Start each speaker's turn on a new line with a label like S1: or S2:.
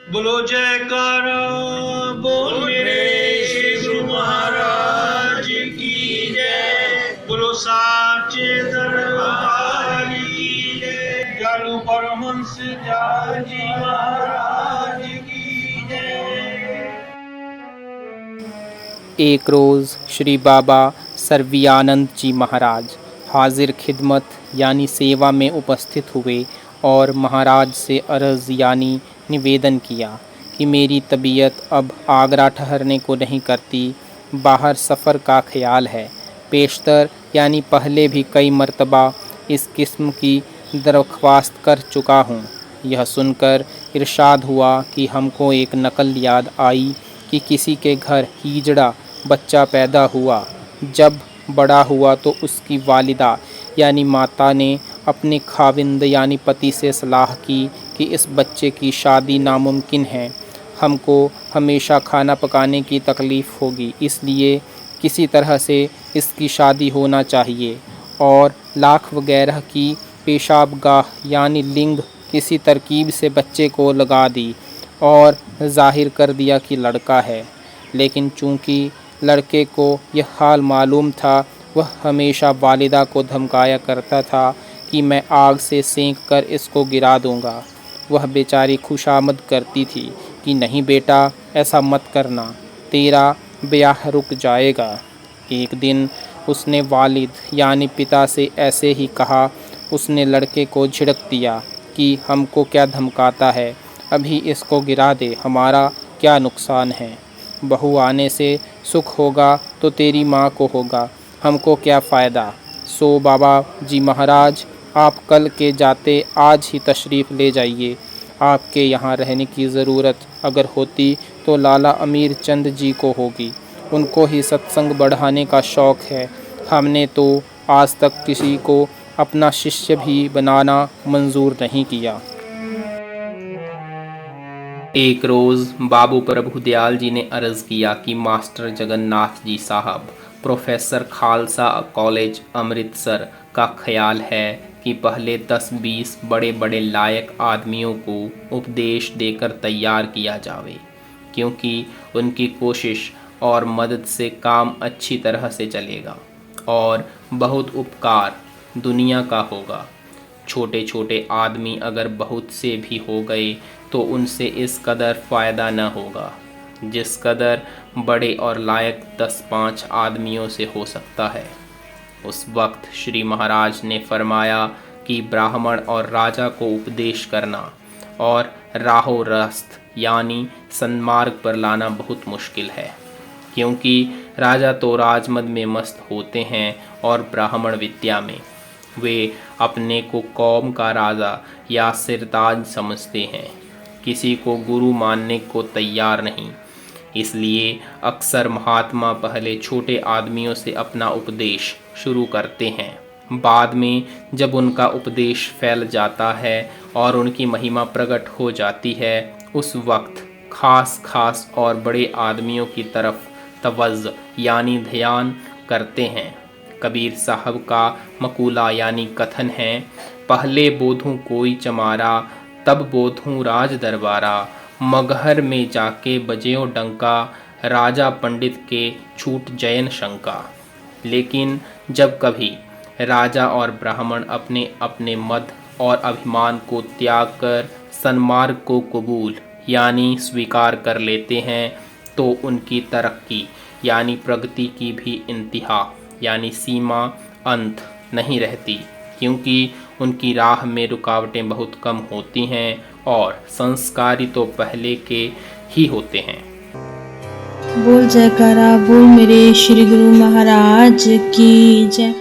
S1: बोलो जयकारा बोल मेरे श्री गुरु महाराज की जय। बोलो साचे दरबार की जय। जालू परमहंस जी महाराज की जय।
S2: एक रोज़ श्री बाबा सर्वियानंद जी महाराज हाजिर खिदमत यानी सेवा में उपस्थित हुए और महाराज से अर्ज़ यानी निवेदन किया कि मेरी तबीयत अब आगरा ठहरने को नहीं करती, बाहर सफ़र का ख्याल है। पेशतर यानी पहले भी कई मर्तबा इस किस्म की दरख्वास्त कर चुका हूँ। यह सुनकर इरशाद हुआ कि हमको एक नकल याद आई कि किसी के घर हीजड़ा बच्चा पैदा हुआ। जब बड़ा हुआ तो उसकी वालिदा यानी माता ने अपने खाविंद यानी पति से सलाह की कि इस बच्चे की शादी नामुमकिन है, हमको हमेशा खाना पकाने की तकलीफ़ होगी, इसलिए किसी तरह से इसकी शादी होना चाहिए। और लाख वगैरह की पेशाबगाह यानी लिंग किसी तरकीब से बच्चे को लगा दी और जाहिर कर दिया कि लड़का है। लेकिन चूंकि लड़के को यह हाल मालूम था, वह हमेशा वालिदा को धमकाया करता था कि मैं आग से सेंक कर इसको गिरा दूंगा। वह बेचारी खुशामद करती थी कि नहीं बेटा, ऐसा मत करना, तेरा ब्याह रुक जाएगा। एक दिन उसने वालिद यानी पिता से ऐसे ही कहा। उसने लड़के को झिड़क दिया कि हमको क्या धमकाता है, अभी इसको गिरा दे, हमारा क्या नुकसान है। बहू आने से सुख होगा तो तेरी माँ को होगा, हमको क्या फ़ायदा। सो बाबा जी महाराज, आप कल के जाते आज ही तशरीफ़ ले जाइए। आपके यहाँ रहने की ज़रूरत अगर होती तो लाला अमीर चंद जी को होगी, उनको ही सत्संग बढ़ाने का शौक़ है। हमने तो आज तक किसी को अपना शिष्य भी बनाना मंजूर नहीं किया। एक रोज़ बाबू प्रभु दयाल जी ने अर्ज़ किया कि मास्टर जगन्नाथ जी साहब, प्रोफेसर खालसा कॉलेज अमृतसर का ख्याल है कि पहले 10-20 बड़े बड़े लायक आदमियों को उपदेश देकर तैयार किया जावे, क्योंकि उनकी कोशिश और मदद से काम अच्छी तरह से चलेगा और बहुत उपकार दुनिया का होगा। छोटे छोटे आदमी अगर बहुत से भी हो गए तो उनसे इस कदर फ़ायदा न होगा जिस कदर बड़े और लायक 10-5 आदमियों से हो सकता है। उस वक्त श्री महाराज ने फरमाया कि ब्राह्मण और राजा को उपदेश करना और राहो रास्त यानी सन्मार्ग पर लाना बहुत मुश्किल है, क्योंकि राजा तो राजमद में मस्त होते हैं और ब्राह्मण विद्या में। वे अपने को कौम का राजा या सिरताज समझते हैं, किसी को गुरु मानने को तैयार नहीं। इसलिए अक्सर महात्मा पहले छोटे आदमियों से अपना उपदेश शुरू करते हैं। बाद में जब उनका उपदेश फैल जाता है और उनकी महिमा प्रकट हो जाती है, उस वक्त खास और बड़े आदमियों की तरफ तवज्जो यानी ध्यान करते हैं। कबीर साहब का मकूला यानी कथन है, पहले बोधूं कोई चमारा, तब बोधूं राज दरबारा, मगहर में जाके बजेओ डंका, राजा पंडित के छूट जयन शंका। लेकिन जब कभी राजा और ब्राह्मण अपने अपने मद और अभिमान को त्याग कर सन्मार्ग को कबूल यानी स्वीकार कर लेते हैं, तो उनकी तरक्की यानी प्रगति की भी इंतहा यानी सीमा अंत नहीं रहती, क्योंकि उनकी राह में रुकावटें बहुत कम होती हैं और संस्कारी तो पहले के ही होते हैं।
S3: बोल जयकारा बोल मेरे श्री गुरु महाराज की जय।